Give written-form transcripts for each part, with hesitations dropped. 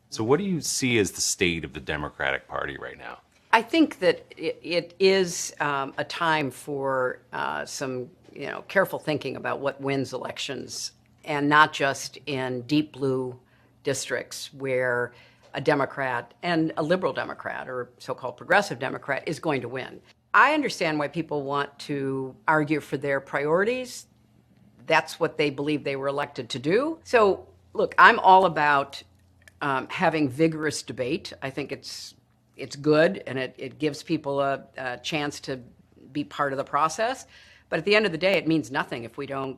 So what do you see as the state of the Democratic Party right now? I think that it is a time for some careful thinking about what wins elections, and not just in deep blue districts where a Democrat and a liberal Democrat or so-called progressive Democrat is going to win. I understand why people want to argue for their priorities. That's what they believe they were elected to do. So, look, I'm all about having vigorous debate. I think it's good, and it gives people a chance to be part of the process. But at the end of the day, it means nothing if we don't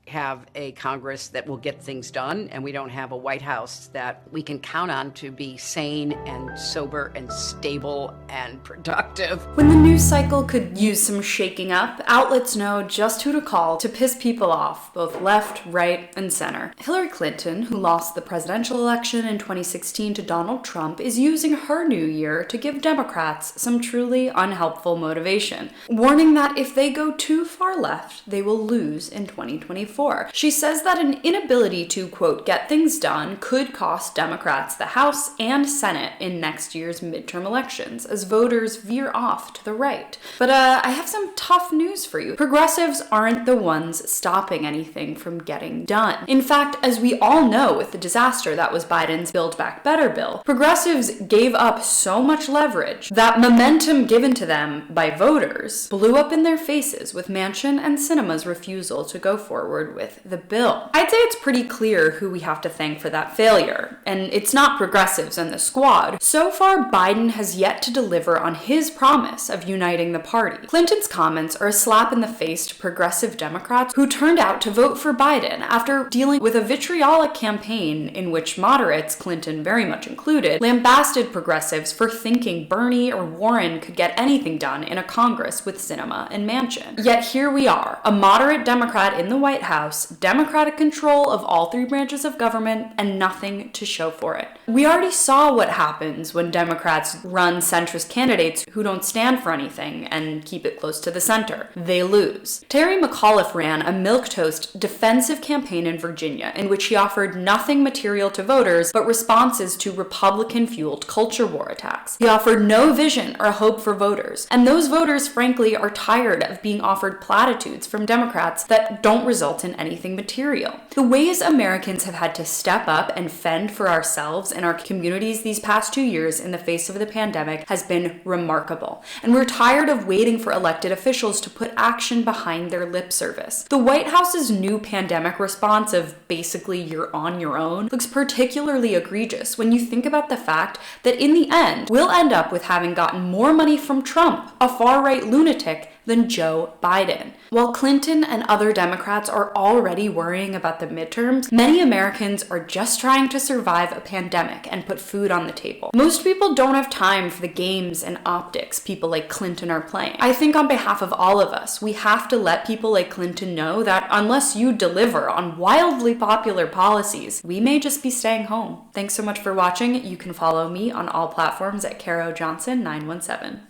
have a Congress that will get things done, and we don't have a White House that we can count on to be sane and sober and stable and productive. When the news cycle could use some shaking up, outlets know just who to call to piss people off, both left, right, and center. Hillary Clinton, who lost the presidential election in 2016 to Donald Trump, is using her new year to give Democrats some truly unhelpful motivation, warning that if they go too far left, they will lose in 2024. She says that an inability to, quote, get things done could cost Democrats the House and Senate in next year's midterm elections as voters veer off to the right. But I have some tough news for you. Progressives aren't the ones stopping anything from getting done. In fact, as we all know with the disaster that was Biden's Build Back Better bill, progressives gave up so much leverage that momentum given to them by voters blew up in their faces with Manchin and Sinema's refusal to go forward with the bill. I'd say it's pretty clear who we have to thank for that failure, and it's not progressives and the squad. So far, Biden has yet to deliver on his promise of uniting the party. Clinton's comments are a slap in the face to progressive Democrats who turned out to vote for Biden after dealing with a vitriolic campaign in which moderates, Clinton very much included, lambasted progressives for thinking Bernie or Warren could get anything done in a Congress with Sinema and Manchin. Yet here we are, a moderate Democrat in the White House, Democratic control of all three branches of government, and nothing to show for it. We already saw what happens when Democrats run centrist candidates who don't stand for anything and keep it close to the center. They lose. Terry McAuliffe ran a milquetoast defensive campaign in Virginia in which he offered nothing material to voters but responses to Republican-fueled culture war attacks. He offered no vision or hope for voters, and those voters, frankly, are tired of being offered platitudes from Democrats that don't result in anything material. The ways Americans have had to step up and fend for ourselves and our communities these past 2 years in the face of the pandemic has been remarkable, and we're tired of waiting for elected officials to put action behind their lip service. The White House's new pandemic response of basically you're on your own looks particularly egregious when you think about the fact that in the end, we'll end up with having gotten more money from Trump, a far-right lunatic, than Joe Biden. While Clinton and other Democrats are already worrying about the midterms, many Americans are just trying to survive a pandemic and put food on the table. Most people don't have time for the games and optics people like Clinton are playing. I think on behalf of all of us, we have to let people like Clinton know that unless you deliver on wildly popular policies, we may just be staying home. Thanks so much for watching. You can follow me on all platforms at Caro Johnson 917.